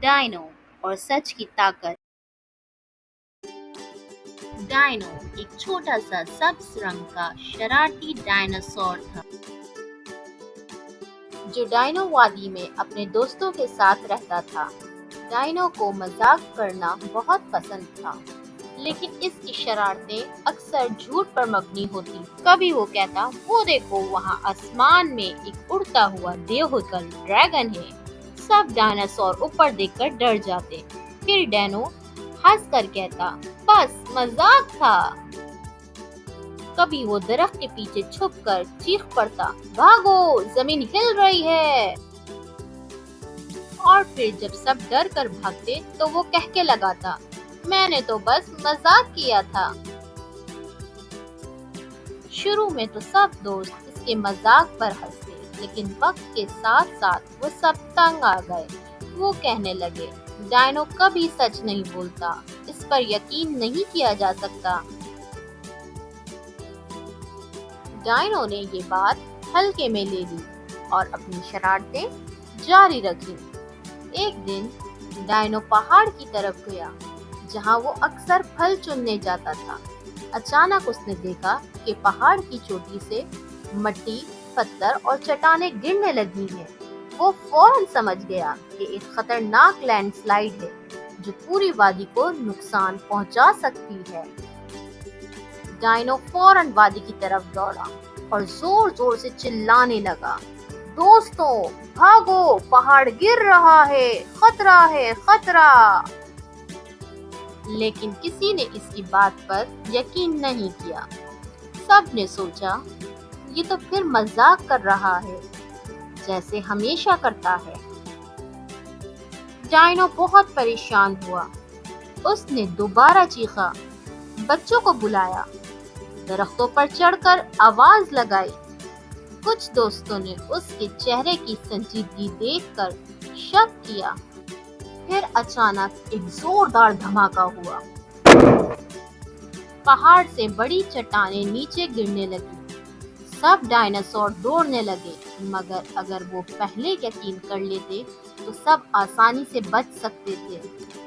ڈائنو اور سچ کی طاقت۔ ڈائنو ایک چھوٹا سا سبز رنگ کا شرارتی ڈائناسور تھا جو ڈائنو وادی میں اپنے دوستوں کے ساتھ رہتا تھا۔ ڈائنو کو مذاق کرنا بہت پسند تھا، لیکن اس کی شرارتیں اکثر جھوٹ پر مبنی ہوتی۔ کبھی وہ کہتا، وہ دیکھو وہاں آسمان میں ایک اڑتا ہوا دیوہکل ڈریگن ہے۔ سب ڈائناسور اوپر دیکھ کر ڈر جاتے۔ پھر ڈائنو ہنس کر کہتا، بس مذاق تھا۔ کبھی وہ درخت کے پیچھے چھپ کر چیخ پڑتا، بھاگو زمین ہل رہی ہے۔ اور پھر جب سب ڈر کر بھاگتے تو وہ کہکے لگاتا، میں نے تو بس مذاق کیا تھا۔ شروع میں تو سب دوست اس کے مذاق پر ہنستے، لیکن وقت کے ساتھ ساتھ وہ سب تنگ آ گئے۔ وہ کہنے لگے، ڈائنو کبھی سچ نہیں بولتا، اس پر یقین نہیں کیا جا سکتا۔ ڈائنو نے یہ بات ہلکے میں لے لی اور اپنی شرارتیں جاری رکھی۔ ایک دن ڈائنو پہاڑ کی طرف گیا جہاں وہ اکثر پھل چننے جاتا تھا۔ اچانک اس نے دیکھا کہ پہاڑ کی چوٹی سے مٹی، پتھر اور چٹانیں گرنے لگی ہیں۔ وہ فوراً سمجھ گیا کہ ایک خطرناک لینڈ سلائیڈ ہے جو پوری وادی کو نقصان پہنچا سکتی ہے۔ ڈائنو فوراً وادی کی طرف دوڑا اور زور زور سے چلانے لگا، دوستوں بھاگو، پہاڑ گر رہا ہے، خطرہ ہے، خطرہ۔ لیکن کسی نے اس کی بات پر یقین نہیں کیا۔ سب نے سوچا، یہ تو پھر مذاق کر رہا ہے، جیسے ہمیشہ کرتا ہے۔ ڈائنو بہت پریشان ہوا۔ اس نے دوبارہ چیخا، بچوں کو بلایا، درختوں پر چڑھ کر آواز لگائی۔ کچھ دوستوں نے اس کے چہرے کی سنجیدگی دیکھ کر شک کیا۔ پھر اچانک ایک زوردار دھماکہ ہوا۔ پہاڑ سے بڑی چٹانیں نیچے گرنے لگی۔ سب ڈائناسور دوڑنے لگے، مگر اگر وہ پہلے یقین کر لیتے تو سب آسانی سے بچ سکتے تھے۔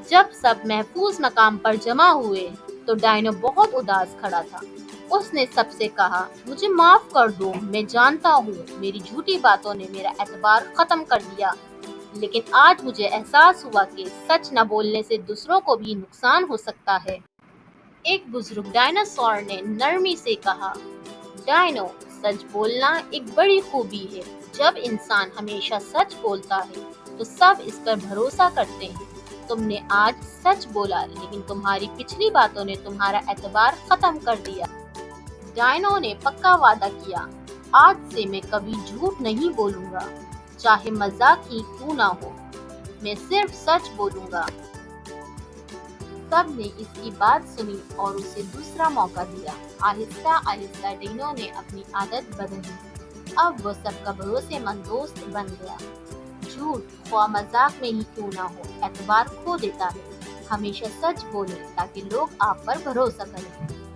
جب سب محفوظ مقام پر جمع ہوئے تو ڈائنو بہت اداس کھڑا تھا۔ اس نے سب سے کہا، مجھے معاف کر دو، میں جانتا ہوں میری جھوٹی باتوں نے میرا اعتبار ختم کر دیا، لیکن آج مجھے احساس ہوا کہ سچ نہ بولنے سے دوسروں کو بھی نقصان ہو سکتا ہے۔ ایک بزرگ ڈائناسور نے نرمی سے کہا، ڈائنو، سچ بولنا ایک بڑی خوبی ہے۔ جب انسان ہمیشہ سچ بولتا ہے تو سب اس پر بھروسہ کرتے ہیں۔ تم نے آج سچ بولا، لیکن تمہاری پچھلی باتوں نے تمہارا اعتبار ختم کر دیا۔ ڈائنو نے پکا وعدہ کیا، آج سے میں کبھی جھوٹ نہیں بولوں گا، چاہے مذاق ہی کیوں نہ ہو، میں صرف سچ بولوں گا۔ سب نے اس کی بات سنی اور اسے دوسرا موقع دیا۔ آہستہ آہستہ ڈائنو نے اپنی عادت بدلی۔ اب وہ سب کا بھروسے مند دوست بن گیا۔ جھوٹ خواہ مذاق میں ہی کیوں نہ ہو اعتبار کھو دیتا ہے۔ ہمیشہ سچ بولیں تاکہ لوگ آپ پر بھروسہ کریں۔